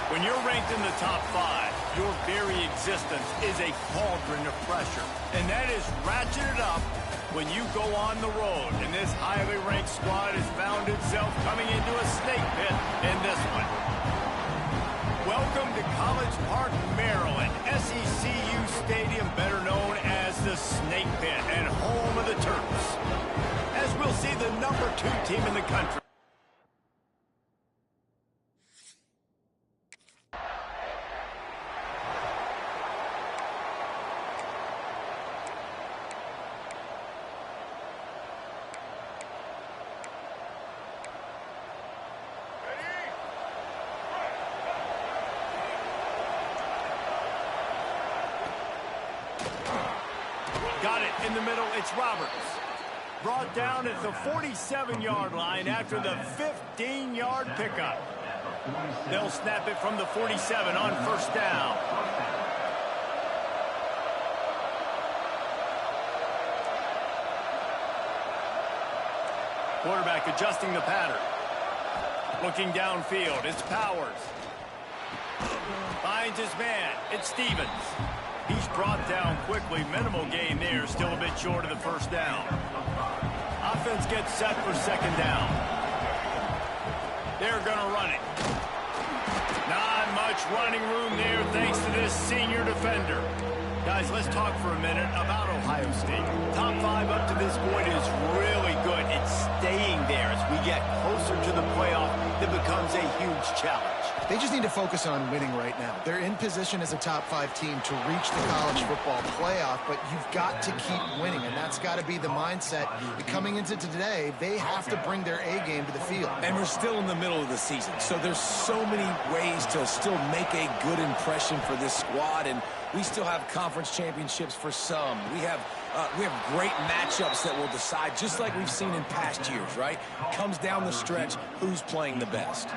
When you're ranked in the top 5, your very existence is a cauldron of pressure. And that is ratcheted up when you go on the road. And this highly ranked squad has found itself coming into a snake pit in this one. Welcome to College Park, Maryland, SECU Stadium, better known as the Snake Pit and home of the Terps. As we'll see the number 2 team in the country. Got it in the middle, it's Roberts. Brought down at the 47-yard line after the 15-yard pickup. They'll snap it from the 47 on first down. Quarterback adjusting the pattern. Looking downfield, it's Powers. Finds his man, it's Stevens. He's brought down quickly. Minimal gain there. Still a bit short of the first down. Offense gets set for second down. They're going to run it. Not much running room there thanks to this senior defender. Guys, let's talk for a minute about Ohio State. Top 5 up to this point is really good. It's staying there as we get closer to the playoff. That becomes a huge challenge. They just need to focus on winning right now. They're in position as a top 5 team to reach the college football playoff, but you've got to keep winning, and that's got to be the mindset. Coming into today, they have to bring their A game to the field. And we're still in the middle of the season, so there's so many ways to still make a good impression for this squad, and we still have conference championships for some. We have great matchups that will decide, just like we've seen in past years, right? Comes down the stretch, who's playing the best.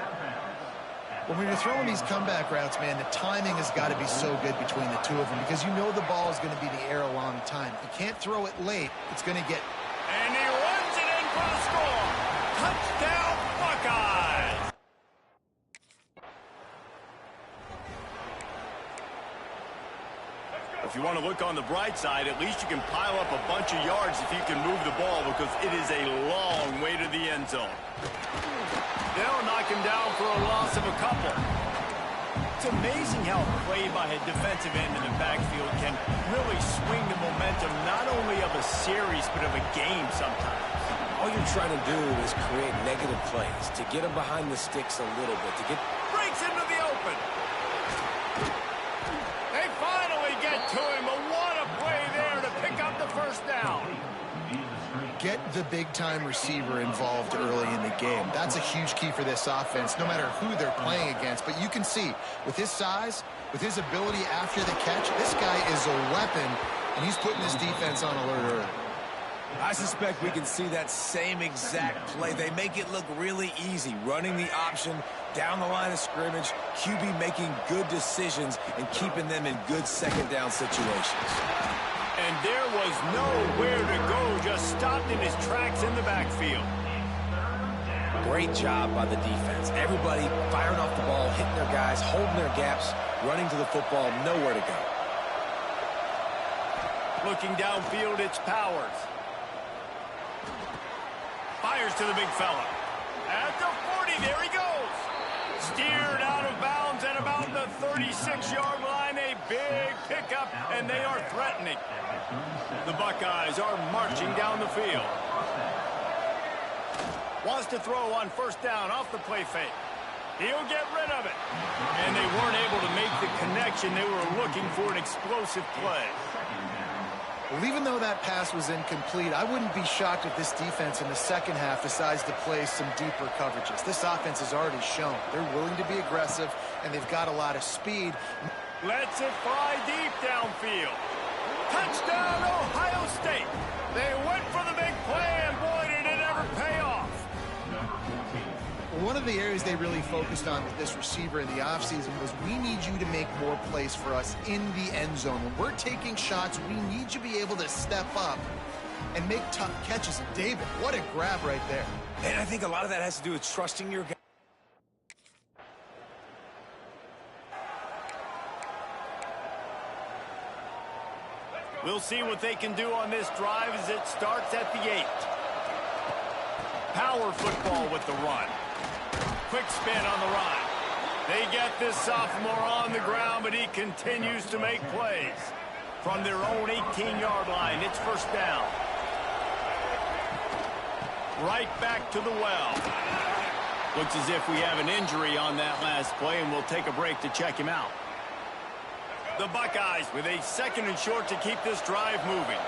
When you're throwing these comeback routes, man, the timing has got to be so good between the two of them because you know the ball is going to be in the air a long time. You can't throw it late. It's going to get... And he runs it in for the score. Touchdown, Buckeyes. If you want to look on the bright side, at least you can pile up a bunch of yards if you can move the ball because it is a long way to the end zone. They'll knock him down for a loss of a couple. It's amazing how play by a defensive end in the backfield can really swing the momentum not only of a series but of a game sometimes. All you're trying to do is create negative plays to get them behind the sticks a little bit. To get breaks into the open. They finally get to him, but what a play there to pick up the first down. Get the big-time receiver involved early in the game. That's a huge key for this offense, no matter who they're playing against. But you can see, with his size, with his ability after the catch, this guy is a weapon, and he's putting this defense on alert early. I suspect we can see that same exact play. They make it look really easy, running the option down the line of scrimmage, QB making good decisions and keeping them in good second down situations. And there was nowhere to go, just stopped in his tracks in the backfield. Great job by the defense. Everybody firing off the ball, hitting their guys, holding their gaps, running to the football, nowhere to go. Looking downfield, it's Powers. Fires to the big fella. At the 40, there he goes. Steered out of bounds at about the 36-yard line. A big pickup, and they are threatening. The Buckeyes are marching down the field. Wants to throw on first down off the play fake. He'll get rid of it. And they weren't able to make the connection. They were looking for an explosive play. Well, even though that pass was incomplete, I wouldn't be shocked if this defense in the second half decides to play some deeper coverages. This offense has already shown they're willing to be aggressive, and they've got a lot of speed. Lets it fly deep downfield. Touchdown, Ohio State. They went for the big play, and boy, did it ever pay off. One of the areas they really focused on with this receiver in the offseason was we need you to make more plays for us in the end zone. When we're taking shots, we need you to be able to step up and make tough catches. And David, what a grab right there. And I think a lot of that has to do with trusting your guy. We'll see what they can do on this drive as it starts at the 8. Power football with the run. Quick spin on the run. They get this sophomore on the ground, but he continues to make plays. From their own 18-yard line, it's first down. Right back to the well. Looks as if we have an injury on that last play, and we'll take a break to check him out. The Buckeyes with a 2nd and short to keep this drive moving.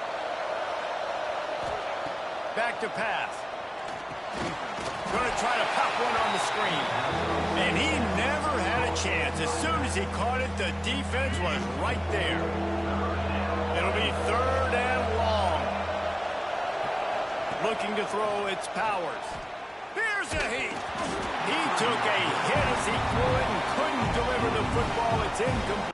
Back to pass. Going to try to pop one on the screen. And he never had a chance. As soon as he caught it, the defense was right there. It'll be 3rd and long. Looking to throw, it's Powers. Here's a heat. He took a hit as he threw it and couldn't deliver the football. It's incomplete.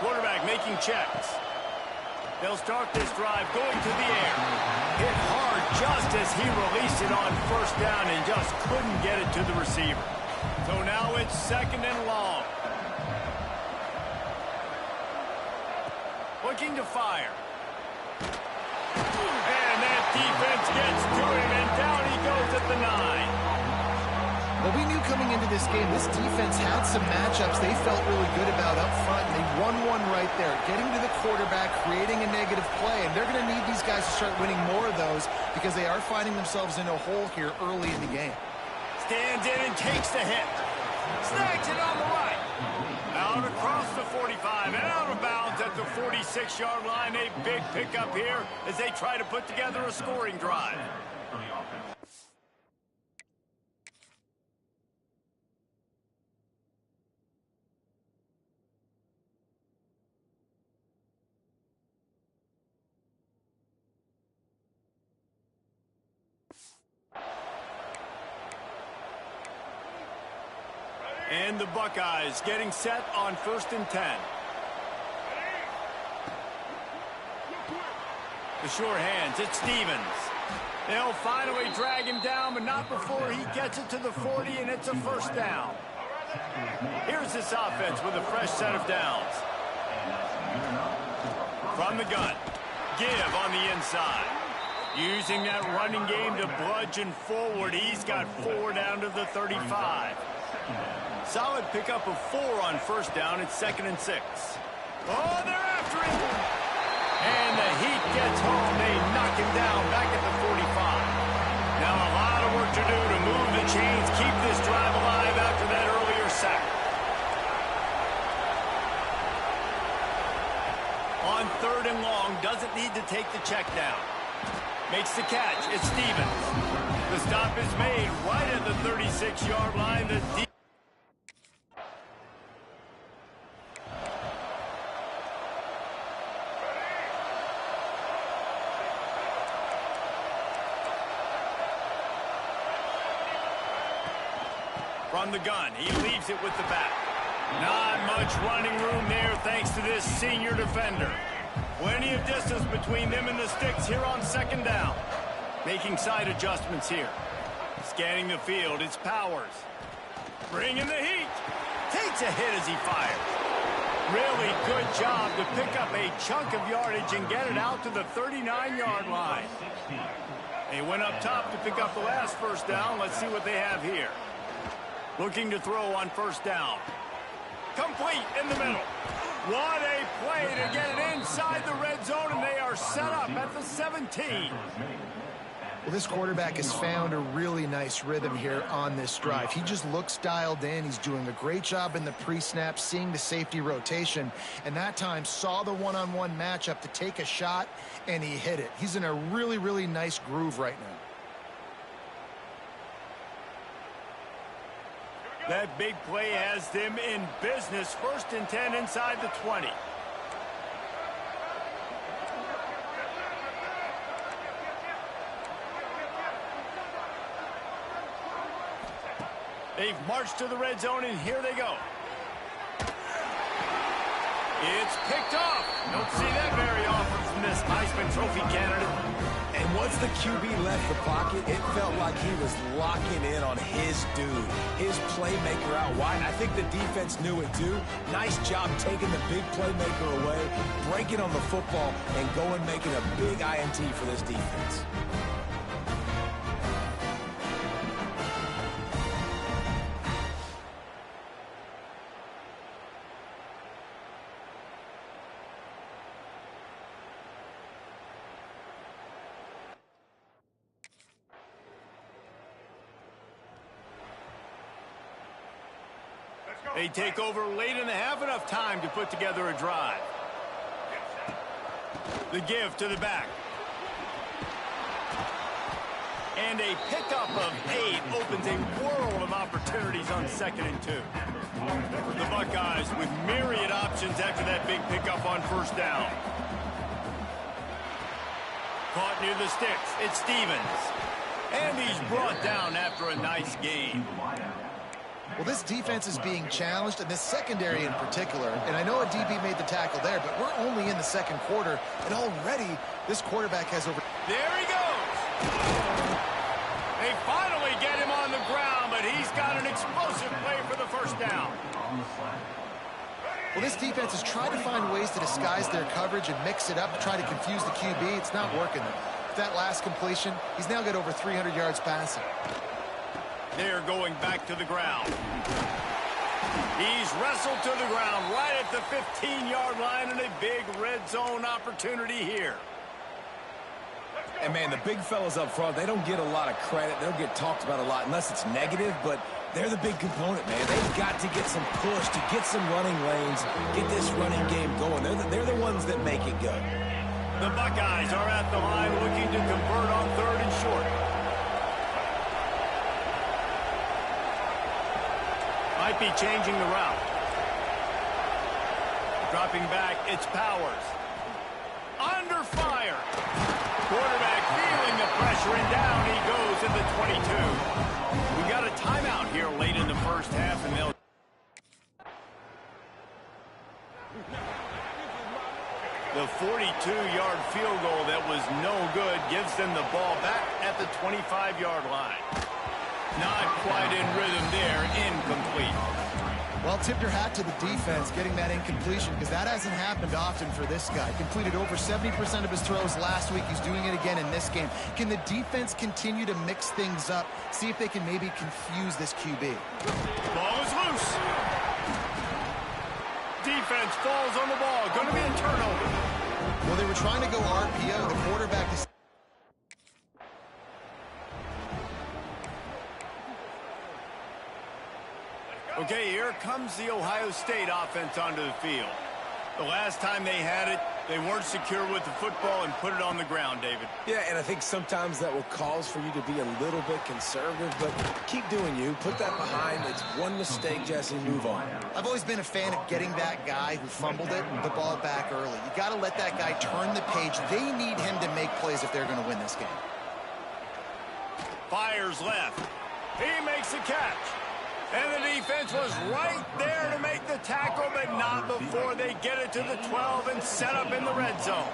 Quarterback making checks. They'll start this drive going to the air. Hit hard just as he released it on first down and just couldn't get it to the receiver. So now it's 2nd and long. Looking to fire. And that defense gets to him, and down he goes at the 9. Well, we knew coming into this game, this defense had some matchups they felt really good about up front, and they won one right there, getting to the quarterback, creating a negative play, and they're going to need these guys to start winning more of those because they are finding themselves in a hole here early in the game. Stands in and takes the hit. Snags it on the right. Out across the 45 and out of bounds at the 46-yard line. A big pickup here as they try to put together a scoring drive. And the Buckeyes getting set on 1st and 10. The short hands, it's Stevens. They'll finally drag him down, but not before he gets it to the 40, and it's a first down. Here's this offense with a fresh set of downs. From the gun, give on the inside. Using that running game to bludgeon forward, he's got 4 down to the 35. Solid pickup of 4 on first down. It's 2nd and 6. Oh, they're after him. And the Heat gets home. They knock him down back at the 45. Now a lot of work to do to move the chains, keep this drive alive after that earlier sack. On 3rd and long, doesn't need to take the check down. Makes the catch. It's Stevens. The stop is made right at the 36-yard line. From the gun, he leaves it with the back. Not much running room there thanks to this senior defender. Plenty of distance between them and the sticks here on 2nd down. Making side adjustments here. Scanning the field, it's Powers. Bringing the heat. Takes a hit as he fires. Really good job to pick up a chunk of yardage and get it out to the 39-yard line. They went up top to pick up the last first down. Let's see what they have here. Looking to throw on first down. Complete in the middle. What a play to get it inside the red zone, and they are set up at the 17. Well, this quarterback has found a really nice rhythm here on this drive. He just looks dialed in. He's doing a great job in the pre-snap, seeing the safety rotation, and that time saw the one-on-one matchup to take a shot, and he hit it. He's in a really, really nice groove right now. That big play has them in business. 1st and 10 inside the 20. They've marched to the red zone, and here they go. It's picked off. Don't see that very often from from this Heisman Trophy candidate. And once the QB left the pocket, it felt like he was locking in on his dude, his playmaker out wide. I think the defense knew it too. Nice job taking the big playmaker away, breaking on the football, and going making a big INT for this defense. They take over late in the half, enough time to put together a drive. The give to the back. And a pickup of 8 opens a world of opportunities on 2nd and 2. The Buckeyes with myriad options after that big pickup on 1st down. Caught near the sticks. It's Stevens. And he's brought down after a nice gain. Well, this defense is being challenged, and this secondary in particular. And I know a DB made the tackle there, but we're only in the 2nd quarter, and already this quarterback has over... There he goes! They finally get him on the ground, but he's got an explosive play for the 1st down. Well, this defense has tried to find ways to disguise their coverage and mix it up to try to confuse the QB. It's not working. With that last completion, he's now got over 300 yards passing. They're going back to the ground. He's wrestled to the ground right at the 15-yard line, and a big red zone opportunity here. And, man, the big fellas up front, they don't get a lot of credit. They don't get talked about a lot unless it's negative, but they're the big component, man. They've got to get some push, to get some running lanes, get this running game going. They're the ones that make it go. The Buckeyes are at the line looking to convert on 3rd and short. Might be changing the route. Dropping back, it's Powers. Under fire. Quarterback feeling the pressure, and down he goes in the 22. We got a timeout here late in the 1st half, and they'll... The 42-yard field goal that was no good gives them the ball back at the 25-yard line. Not quite in rhythm there, incomplete. Well, tip your hat to the defense getting that incompletion, because that hasn't happened often for this guy. Completed over 70% of his throws last week. He's doing it again in this game. Can the defense continue to mix things up, see if they can maybe confuse this QB? Ball is loose. Defense falls on the ball. Going to be a turnover. Well, they were trying to go RPO. The quarterback is... Okay, here comes the Ohio State offense onto the field. The last time they had it, they weren't secure with the football and put it on the ground, David. Yeah, and I think sometimes that will cause for you to be a little bit conservative, but keep doing you. Put that behind. It's one mistake, Jesse. Move on. I've always been a fan of getting that guy who fumbled it, the ball back early. You got to let that guy turn the page. They need him to make plays if they're going to win this game. Fires left. He makes the catch. And the defense was right there to make the tackle, but not before they get it to the 12 and set up in the red zone.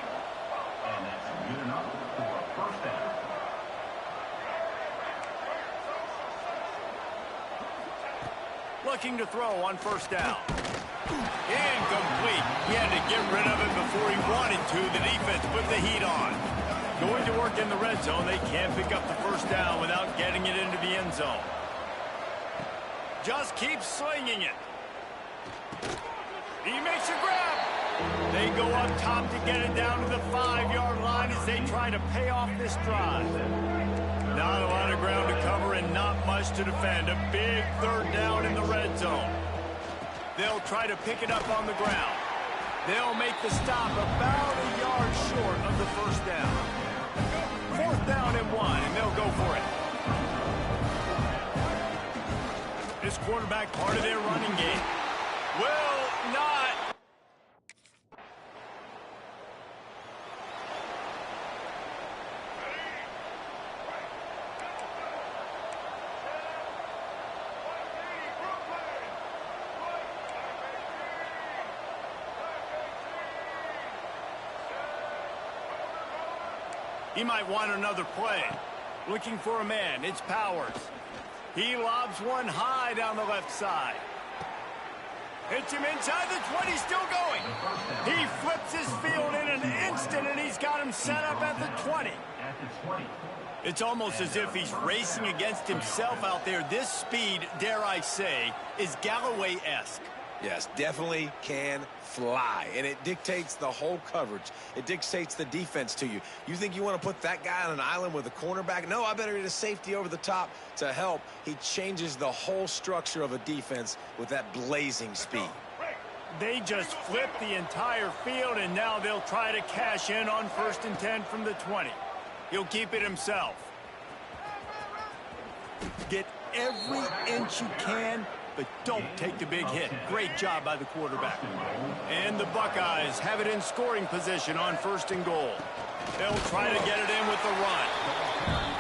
Looking to throw on 1st down. Incomplete. He had to get rid of it before he wanted to. The defense put the heat on. Going to work in the red zone. They can't pick up the 1st down without getting it into the end zone. Just keep slinging it. He makes a grab. They go up top to get it down to the 5-yard line as they try to pay off this drive. Not a lot of ground to cover and not much to defend. A big 3rd down in the red zone. They'll try to pick it up on the ground. They'll make the stop about a yard short of the 1st down. 4th down and 1, and they'll go for it. This quarterback part of their running game will not. He might want another play. Looking for a man. It's Powers. He lobs one high down the left side. Hits him inside the 20, still going. He flips his field in an instant, and he's got him set up at the 20. It's almost as if he's racing against himself out there. This speed, dare I say, is Galloway-esque. Yes, definitely can fly, and it dictates the whole coverage. It dictates the defense to you. You think you want to put that guy on an island with a cornerback? No, I better get a safety over the top to help. He changes the whole structure of a defense with that blazing speed. They just flipped the entire field, and now they'll try to cash in on 1st and 10 from the 20. He'll keep it himself. Get every inch you can, but don't take the big hit. Great job by the quarterback. And the Buckeyes have it in scoring position on 1st and goal. They'll try to get it in with the run.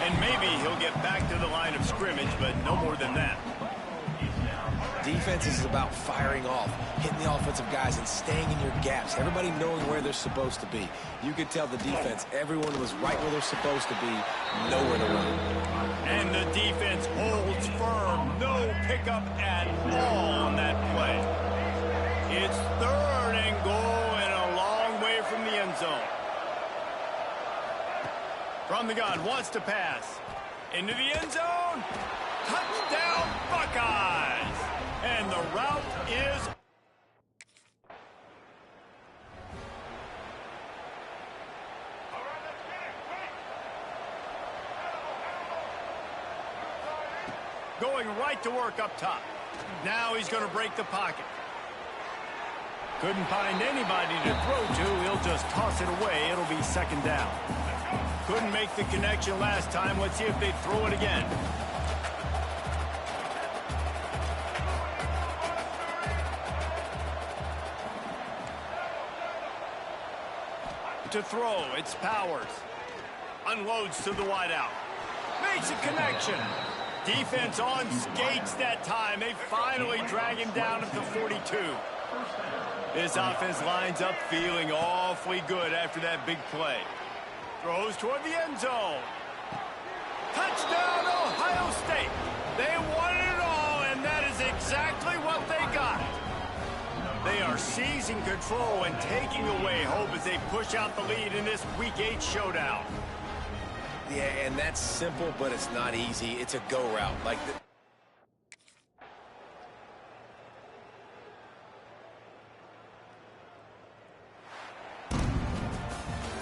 And maybe he'll get back to the line of scrimmage, but no more than that. Defense is about firing off, hitting the offensive guys, and staying in your gaps. Everybody knowing where they're supposed to be. You could tell the defense, everyone was right where they're supposed to be, nowhere to run. And the defense holds firm. No pickup at all on that play. It's 3rd and goal and a long way from the end zone. From the gun, wants to pass. Into the end zone. Touchdown, Buckeyes! And the route is... going right to work up top. Now he's going to break the pocket. Couldn't find anybody to throw to. He'll just toss it away. It'll be 2nd down. Couldn't make the connection last time. Let's see if they throw it again. To throw, it's Powers. Unloads to the wideout. Makes a connection. Defense on skates that time. They finally drag him down at the 42. This offense lines up feeling awfully good after that big play. Throws toward the end zone. Touchdown, Ohio State. They won it all, and that is exactly what they got. They are seizing control and taking away hope as they push out the lead in this Week 8 showdown. Yeah, and that's simple, but it's not easy. It's a go route. Like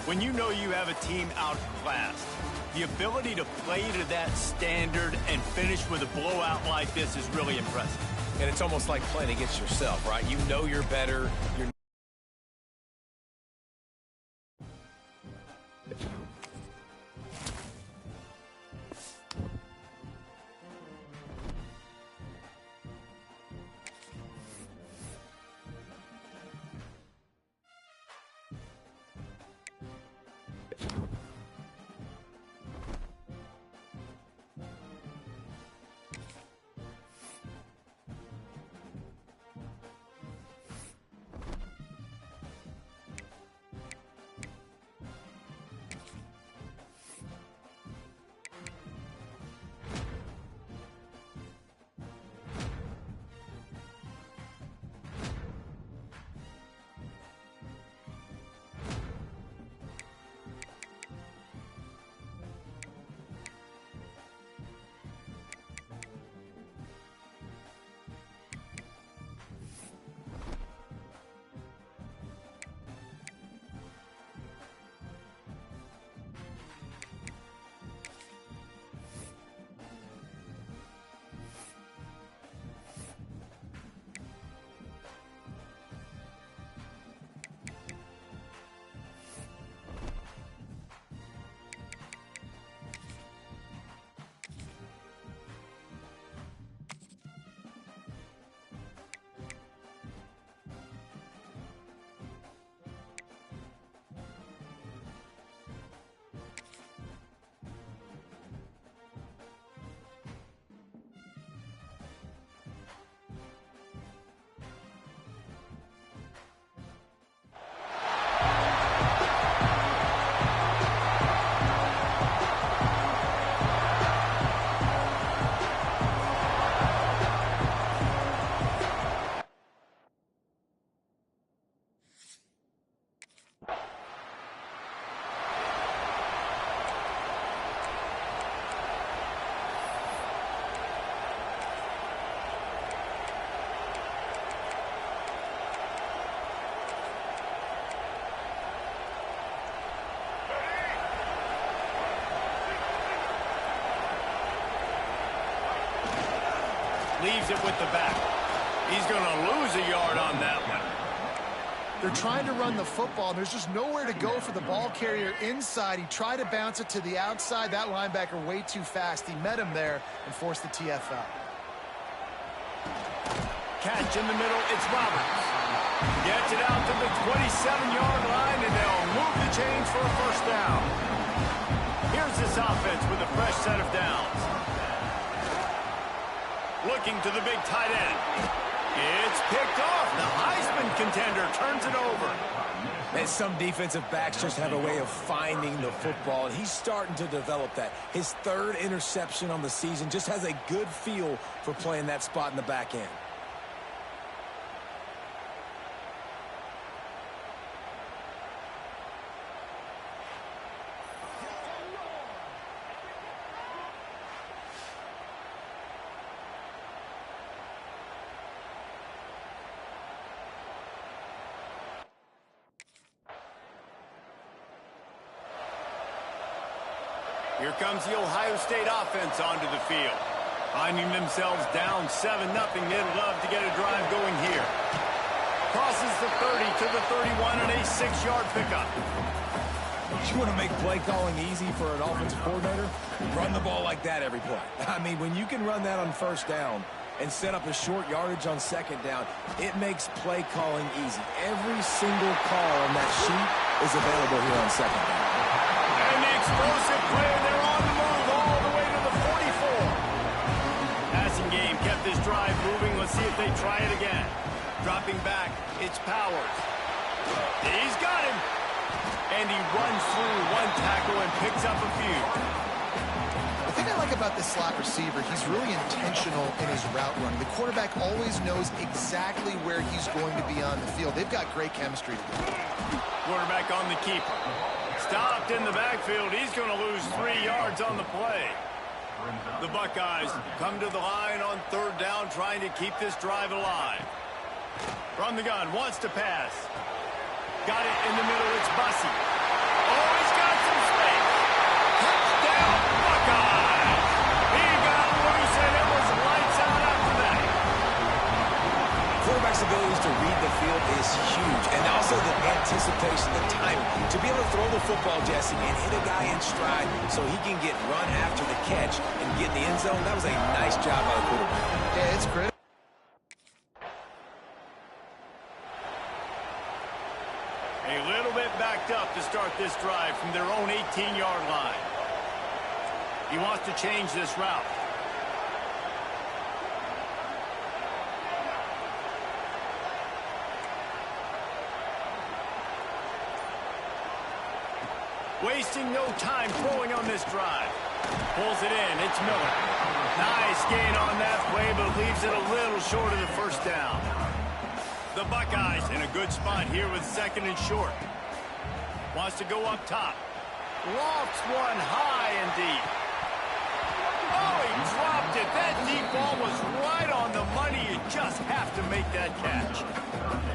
when you know you have a team outclassed, the ability to play to that standard and finish with a blowout like this is really impressive. And it's almost like playing against yourself, right? You know you're better. You're leaves it with the back. He's going to lose a yard on that one. They're trying to run the football, and there's just nowhere to go for the ball carrier inside. He tried to bounce it to the outside. That linebacker way too fast. He met him there and forced the TFL. Catch in the middle, it's Roberts. Gets it out to the 27-yard line, and they'll move the chains for a first down. Here's this offense with a fresh set of downs. Looking to the big tight end. It's picked off. The Heisman contender turns it over. And some defensive backs just have a way of finding the football, and he's starting to develop that. His third interception on the season, just has a good feel for playing that spot in the back end. Here comes the Ohio State offense onto the field. Finding themselves down 7-0, they'd love to get a drive going here. Crosses the 30 to the 31 and a 6-yard pickup. You want to make play calling easy for an offensive coordinator? Run the ball like that every play. I mean, when you can run that on first down and set up a short yardage on second down, it makes play calling easy. Every single call on that sheet is available here on second down. And the explosive play, they're on the move all the way to the 44. Passing game kept this drive moving. Let's see if they try it again. Dropping back, it's Powers. He's got him. And he runs through one tackle and picks up a few. The thing I like about this slot receiver, he's really intentional in his route running. The quarterback always knows exactly where he's going to be on the field. They've got great chemistry together. Quarterback on the keeper. Stopped in the backfield. He's going to lose 3 yards on the play. The Buckeyes come to the line on third down, trying to keep this drive alive. From the gun, wants to pass. Got it in the middle, it's Bussey. Oh, he's got some space. Touchdown, Buckeyes! He got loose, and it was lights out after that. Quarterback's abilities to read the field is huge, and also the anticipation, the timing. To be able to throw the football, Jesse, and hit a guy in stride so he can get run after the catch and get in the end zone, that was a nice job by the quarterback. Yeah, it's critical. A little bit backed up to start this drive from their own 18-yard line. He wants to change this route. Wasting no time throwing on this drive. Pulls it in. It's Miller. Nice gain on that play, but leaves it a little short of the first down. The Buckeyes in a good spot here with second and short. Wants to go up top. Lofts one high and deep. Oh, he dropped it. That deep ball was right on the money. You just have to make that catch.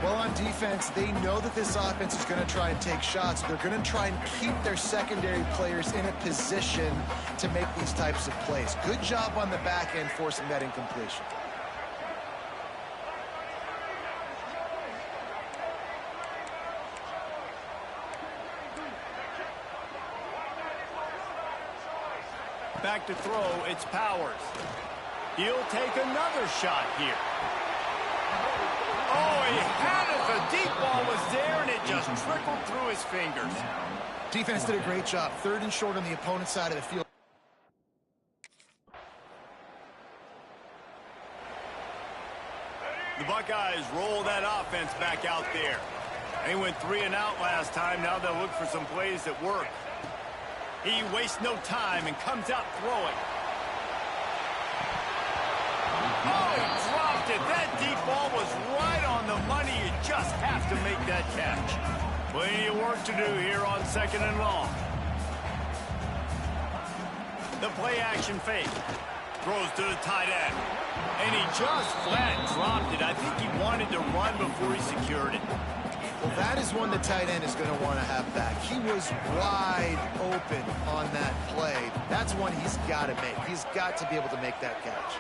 Well, on defense, they know that this offense is going to try and take shots. They're going to try and keep their secondary players in a position to make these types of plays. Good job on the back end forcing that incompletion. Back to throw, it's Powers. He'll take another shot here. Oh, he had it. The deep ball was there, and it just trickled through his fingers. Defense did a great job. Third and short on the opponent's side of the field. The Buckeyes roll that offense back out there. They went 3 and out last time. Now they'll look for some plays that work. He wastes no time and comes out throwing. Oh, he dropped it. That deep ball was right on the money. You just have to make that catch. Plenty of work to do here on second and long. The play action fake. Throws to the tight end. And he just flat dropped it. I think he wanted to run before he secured it. Well, that is one the tight end is going to want to have back. He was wide open on that play. That's one he's got to make. He's got to be able to make that catch.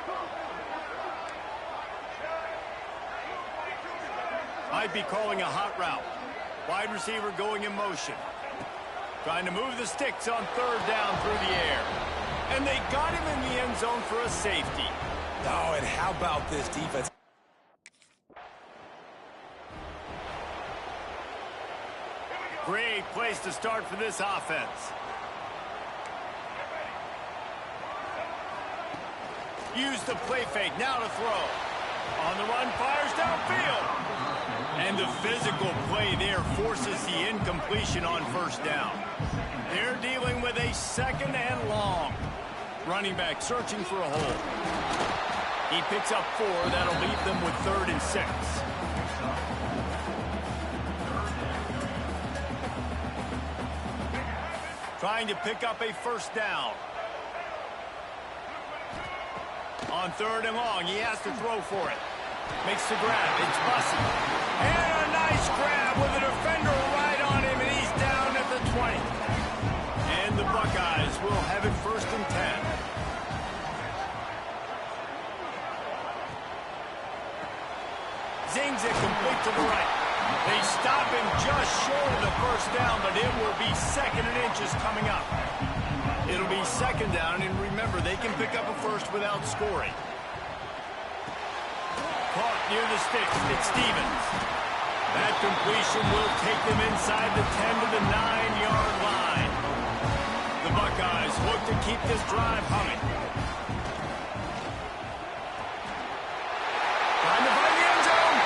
Might be calling a hot route. Wide receiver going in motion. Trying to move the sticks on third down through the air. And they got him in the end zone for a safety. Oh, and how about this defense? Great place to start for this offense. Use the play fake, now to throw. On the run, fires downfield. And the physical play there forces the incompletion on first down. They're dealing with a second and long. Running back searching for a hole. He picks up 4. That'll leave them with 3rd and 6. Trying to pick up a first down. On 3rd and long, he has to throw for it. Makes the grab. It's Bussy. And a nice grab with a defender right on him, and he's down at the 20. And the Buckeyes will have it 1st and 10. Zings it complete to the right. They stop him just short of the first down, but it will be 2nd and inches coming up. It'll be 2nd down, and remember, they can pick up a first without scoring. Caught near the sticks. It's Stevens. That completion will take them inside the 10 to the 9-yard line. The Buckeyes look to keep this drive humming. Time to find the end zone.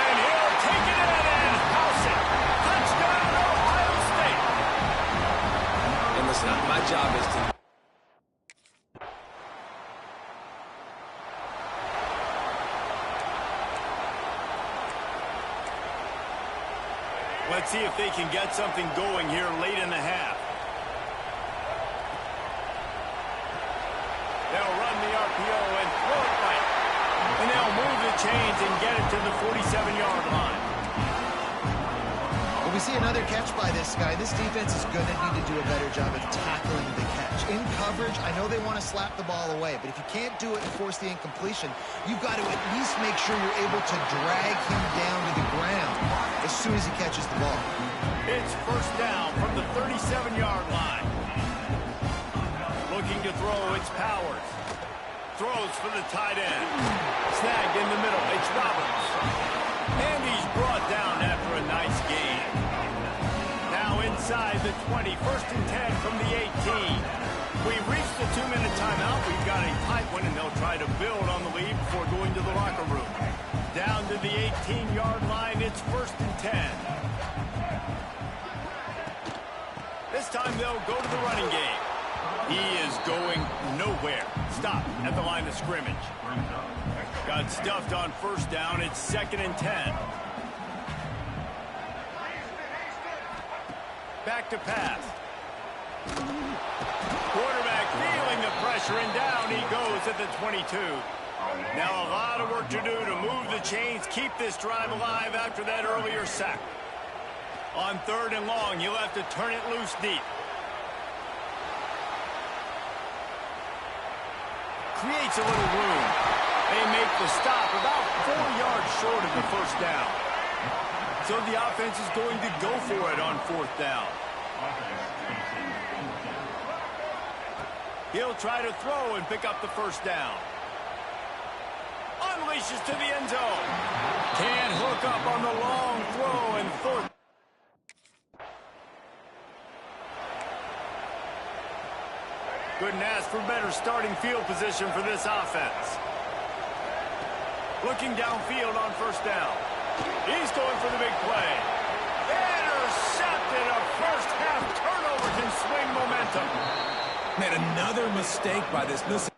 And he'll take it in and house it. Touchdown, Ohio State. And listen, my job is to... Let's see if they can get something going here late in the half. They'll run the RPO and throw it right. And they'll move the chains and get it to the 47-yard line. Well, we see another catch by this guy. This defense is going to need to do a better job of tackling the catch. In coverage, I know they want to slap the ball away, but if you can't do it and force the incompletion, you've got to at least make sure you're able to drag him down to the ground as soon as he catches the ball. It's 1st down from the 37-yard line. Looking to throw, it's Powers. Throws for the tight end. Snagged in the middle, it's Roberts. And he's brought down after a nice gain. Now inside the 20, 1st and 10 from the 18. We've reached the 2-minute timeout. We've got a tight one, and they'll try to build on the lead before going to the locker room. Down to the 18-yard line, it's 1st and 10. This time they'll go to the running game. He is going nowhere. Stop at the line of scrimmage. Got stuffed on 1st down. It's 2nd and 10. Back to pass. Quarterback feeling the pressure, and down he goes at the 22. Now a lot of work to do to move the chains, keep this drive alive after that earlier sack. On 3rd and long, he'll have to turn it loose deep. Creates a little room. They make the stop about 4 yards short of the 1st down. So the offense is going to go for it on 4th down. He'll try to throw and pick up the 1st down. Unleashes to the end zone. Can't hook up on the long throw, and 4th. Couldn't ask for better starting field position for this offense. Looking downfield on 1st down. He's going for the big play. Intercepted. A first-half turnover can swing momentum. Man, another mistake by this. Listen.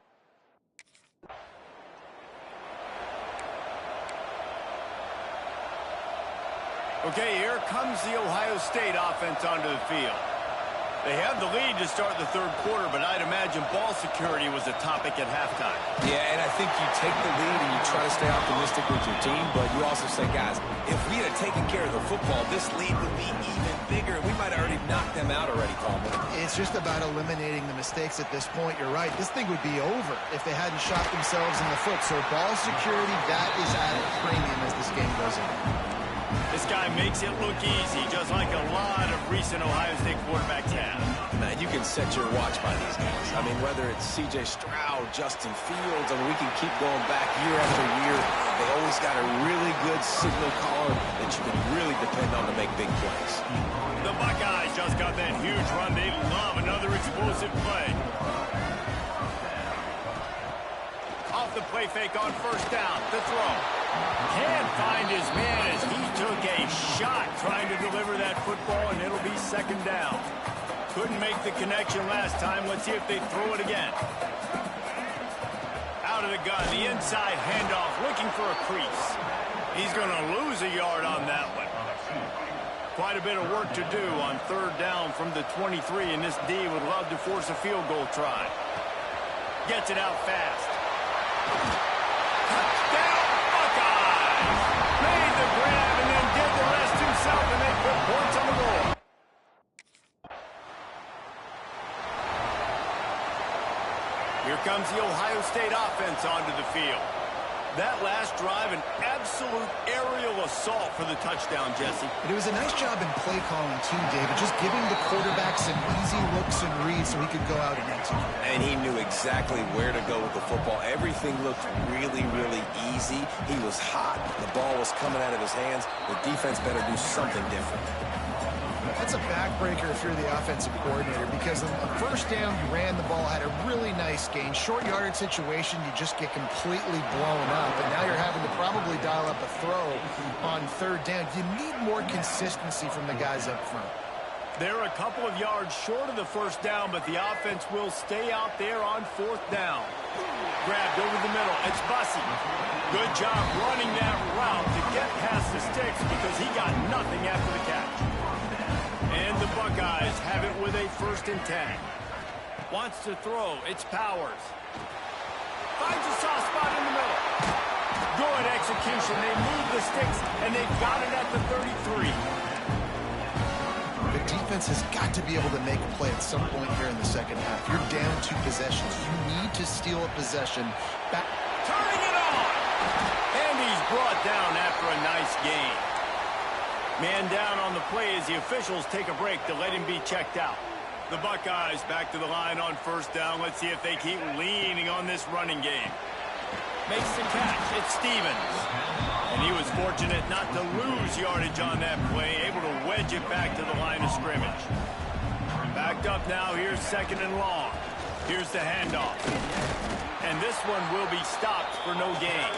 Okay, here comes the Ohio State offense onto the field. They have the lead to start the 3rd quarter, but I'd imagine ball security was a topic at halftime. Yeah, and I think you take the lead and you try to stay optimistic with your team, but you also say, guys, if we had taken care of the football, this lead would be even bigger. We might have already knocked them out already, Coleman. It's just about eliminating the mistakes at this point. You're right. This thing would be over if they hadn't shot themselves in the foot. So ball security, that is at a premium as this game goes on. This guy makes it look easy, just like a lot of recent Ohio State quarterbacks have. Man, you can set your watch by these guys. I mean, whether it's C.J. Stroud, Justin Fields, I mean, we can keep going back year after year. They always got a really good signal caller that you can really depend on to make big plays. The Buckeyes just got that huge run. They love another explosive play. Off the play fake on first down. The throw. Can't find his man as he took a shot trying to deliver that football, and it'll be second down. Couldn't make the connection last time. Let's see if they throw it again. Out of the gun, the inside handoff, looking for a crease. He's going to lose a yard on that one. Quite a bit of work to do on third down from the 23, and this D would love to force a field goal try. Gets it out fast. Touchdown, Buckeyes! Made the grab and then did the rest himself, and they put points on the board. Here comes the Ohio State offense onto the field. That last drive, an absolute aerial assault for the touchdown, Jesse. But it was a nice job in play calling, too, David. Just giving the quarterback some easy looks and reads so he could go out and execute. And he knew exactly where to go with the football. Everything looked really, really easy. He was hot. The ball was coming out of his hands. The defense better do something different. That's a backbreaker if you're the offensive coordinator, because on the first down, you ran the ball, had a really nice gain. Short yardage situation, you just get completely blown up, and now you're having to probably dial up a throw on third down. You need more consistency from the guys up front. They're a couple of yards short of the first down, but the offense will stay out there on fourth down. Grabbed over the middle. It's Bussey. Good job running that route to get past the sticks because he got nothing after the catch. And the Buckeyes have it with a 1st and 10. Wants to throw. It's Powers. Finds a soft spot in the middle. Good execution. They move the sticks, and they've got it at the 33. The defense has got to be able to make a play at some point here in the second half. You're down 2 possessions. You need to steal a possession back. Turning it on. And he's brought down after a nice gain. Man down on the play as the officials take a break to let him be checked out. The Buckeyes back to the line on first down. Let's see if they keep leaning on this running game. Makes the catch. It's Stevens. And he was fortunate not to lose yardage on that play, able to wedge it back to the line of scrimmage. Backed up now. Here's 2nd and long. Here's the handoff. And this one will be stopped for no gain.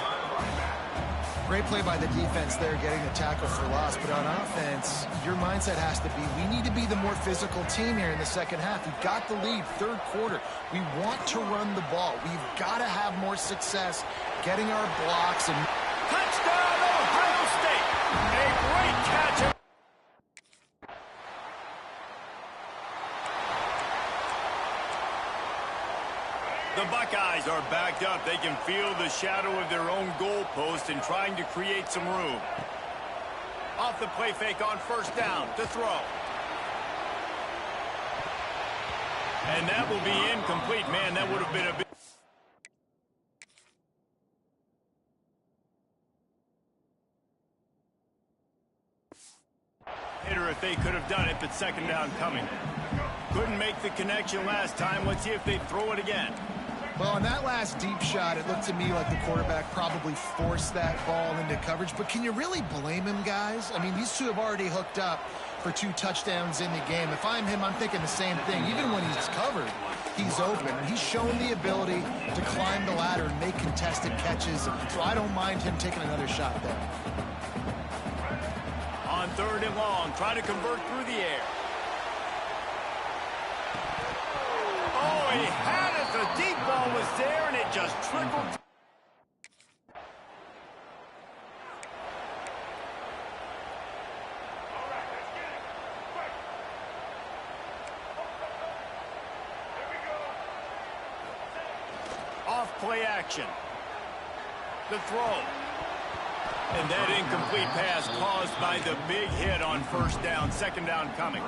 Great play by the defense there, getting the tackle for loss. But on offense, your mindset has to be, we need to be the more physical team here in the second half. We've got the lead, third quarter. We want to run the ball. We've got to have more success getting our blocks. And touchdown, Ohio State! A great catch. The Buckeyes are backed up. They can feel the shadow of their own goalpost and trying to create some room. Off the play fake on first down to throw. And that will be incomplete. Man, that would have been a big... hitter if they could have done it, but 2nd down coming. Couldn't make the connection last time. Let's see if they throw it again. well, on that last deep shot, it looked to me like the quarterback probably forced that ball into coverage. But can you really blame him, guys? I mean, these two have already hooked up for 2 touchdowns in the game. If I'm him, I'm thinking the same thing. Even when he's covered, he's open. And he's shown the ability to climb the ladder and make contested catches. So I don't mind him taking another shot there. On 3rd and long, try to convert through the air. Oh, he had it. The deep ball was there, and it just trickled. Off play action. The throw. And that incomplete pass caused by the big hit on first down. 2nd down coming.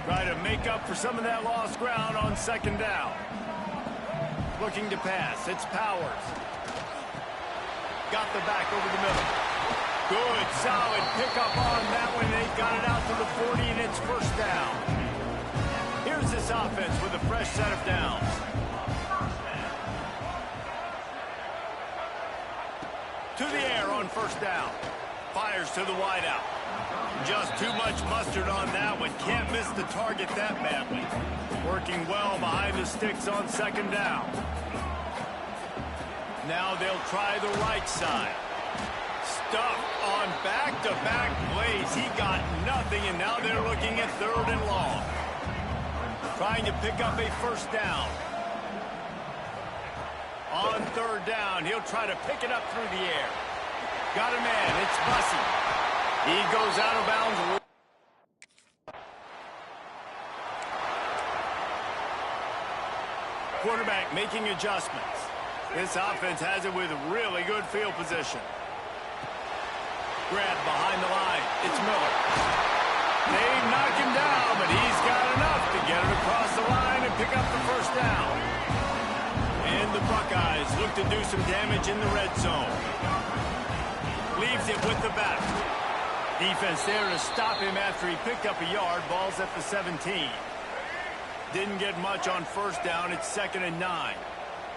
Try to make up for some of that lost ground on 2nd down. Looking to pass. It's Powers. Got the back over the middle. Good, solid pickup on that one. They got it out to the 40, and it's first down. Here's this offense with a fresh set of downs. To the air on first down. Fires to the wideout. Just too much mustard on that one. Can't miss the target that badly. Working well behind the sticks on second down. Now they'll try the right side. Stuffed on back-to-back plays. He got nothing, and now they're looking at third and long. Trying to pick up a first down. On third down, he'll try to pick it up through the air. Got a man, it's Bussey. He goes out of bounds. Quarterback making adjustments. This offense has it with really good field position. Grab behind the line. It's Miller. They knock him down, but he's got enough to get it across the line and pick up the first down. And the Buckeyes look to do some damage in the red zone. Leaves it with the back. Defense there to stop him after he picked up a yard. Ball's at the 17. Didn't get much on first down. It's 2nd and 9.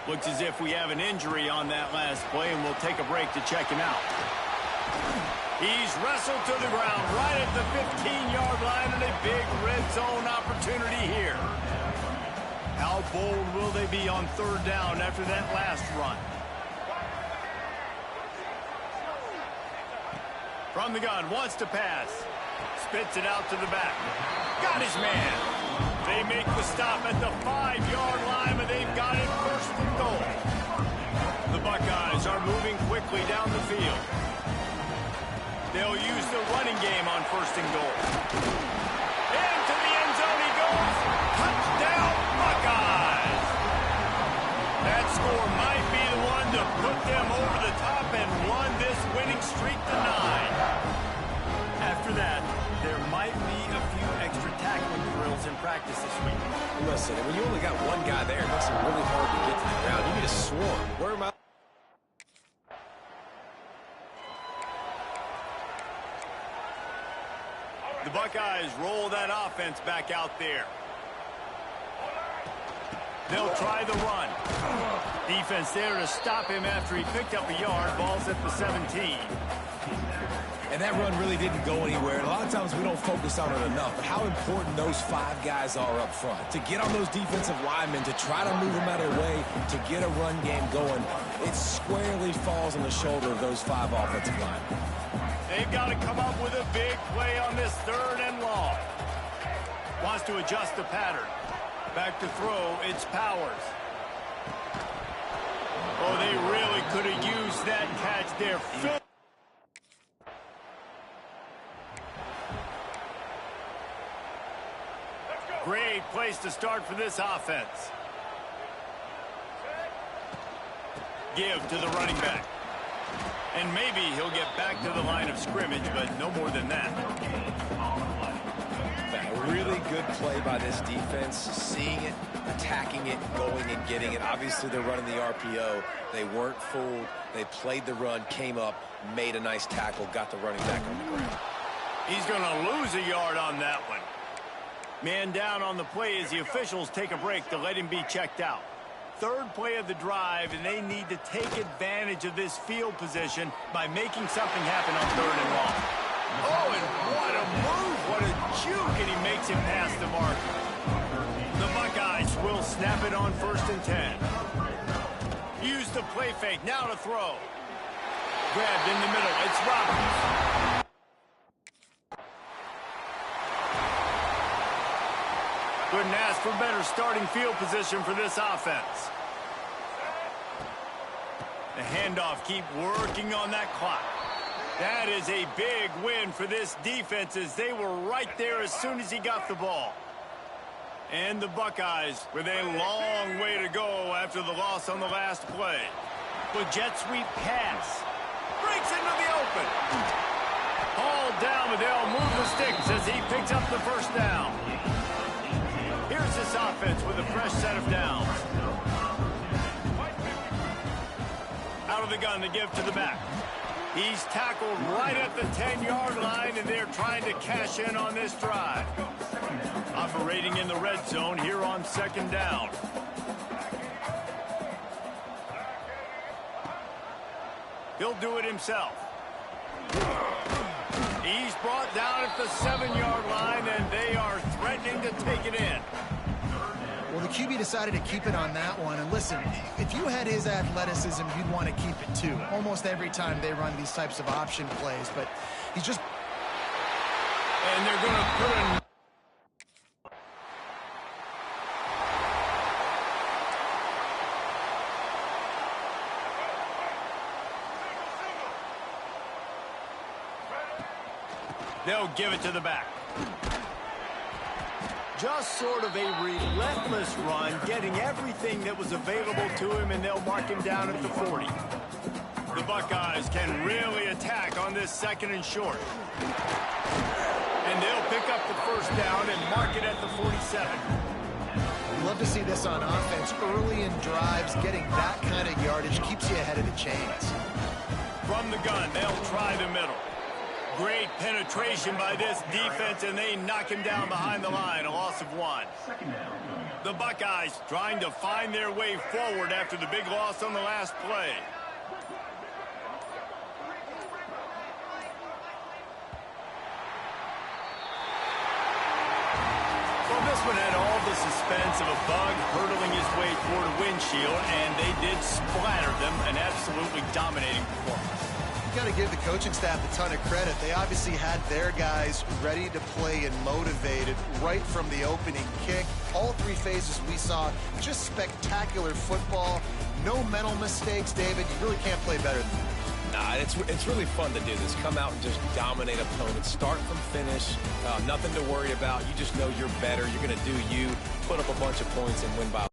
Looks as if we have an injury on that last play, and we'll take a break to check him out. He's wrestled to the ground right at the 15-yard line, and a big red zone opportunity here. How bold will they be on third down after that last run? From the gun, wants to pass. Spits it out to the back. Got his man. They make the stop at the 5-yard line, but they've got it first and goal. The Buckeyes are moving quickly down the field. They'll use the running game on first and goal. Into the end zone he goes. Touchdown, Buckeyes! That score might be the one to put them over the top and run this winning streak to 9. After that, there might be a few extra tackling drills in practice this week. Listen, when you only got one guy there, it makes it really hard to get to the ground. You need a swarm. Where am I? The Buckeyes roll that offense back out there. They'll try the run. Defense there to stop him after he picked up a yard. Ball's at the 17. And that run really didn't go anywhere. And a lot of times we don't focus on it enough. But how important those 5 guys are up front. To get on those defensive linemen, to try to move them out of their way, to get a run game going, it squarely falls on the shoulder of those 5 offensive linemen. They've got to come up with a big play on this third and long. Wants to adjust the pattern. Back to throw, it's Powers. Oh, they really could have used that catch there. Great place to start for this offense. Give to the running back. And maybe he'll get back to the line of scrimmage, but no more than that. A really good play by this defense, seeing it, attacking it, going and getting it. Obviously, they're running the RPO. They weren't fooled. They played the run, came up, made a nice tackle, got the running back on the ground. He's going to lose a yard on that one. Man down on the play as the officials take a break to let him be checked out. Third play of the drive, and they need to take advantage of this field position by making something happen on third and long. Oh, and what a move, what a juke, and he makes it past the mark. The Buckeyes will snap it on 1st and 10. Use the play fake, now to throw. Grabbed in the middle, it's Roberts. Couldn't ask for better starting field position for this offense. The handoff, keep working on that clock. That is a big win for this defense as they were right there as soon as he got the ball. And the Buckeyes with a long way to go after the loss on the last play. With jet sweep pass. Breaks into the open. Hauled down, but they'll move the sticks as he picks up the first down. Here's this offense with a fresh set of downs. Out of the gun to give to the back. He's tackled right at the 10-yard line, and they're trying to cash in on this drive. Operating in the red zone here on second down. He'll do it himself. He's brought down at the 7-yard line, and they are threatening to take it in. Well, the QB decided to keep it on that one. And listen, if you had his athleticism, you'd want to keep it too. Almost every time they run these types of option plays, but he's just... And they're going to put in... They'll give it to the back. Just sort of a relentless run, getting everything that was available to him, and they'll mark him down at the 40. The Buckeyes can really attack on this 2nd and short. And they'll pick up the first down and mark it at the 47. Love to see this on offense. Early in drives, getting that kind of yardage keeps you ahead of the chains. From the gun, they'll try the middle. Great penetration by this defense, and they knock him down behind the line, a loss of 1. The Buckeyes trying to find their way forward after the big loss on the last play. Well, this one had all the suspense of a bug hurtling his way toward a windshield, and they did splatter them, an absolutely dominating performance. Got to give the coaching staff a ton of credit. They obviously had their guys ready to play and motivated right from the opening kick. All 3 phases we saw, just spectacular football. No mental mistakes, David. You really can't play better than that. Nah, it's really fun to do this. Come out and just dominate opponents. Start from finish. Nothing to worry about. You just know you're better. You're going to do you, put up a bunch of points, and win by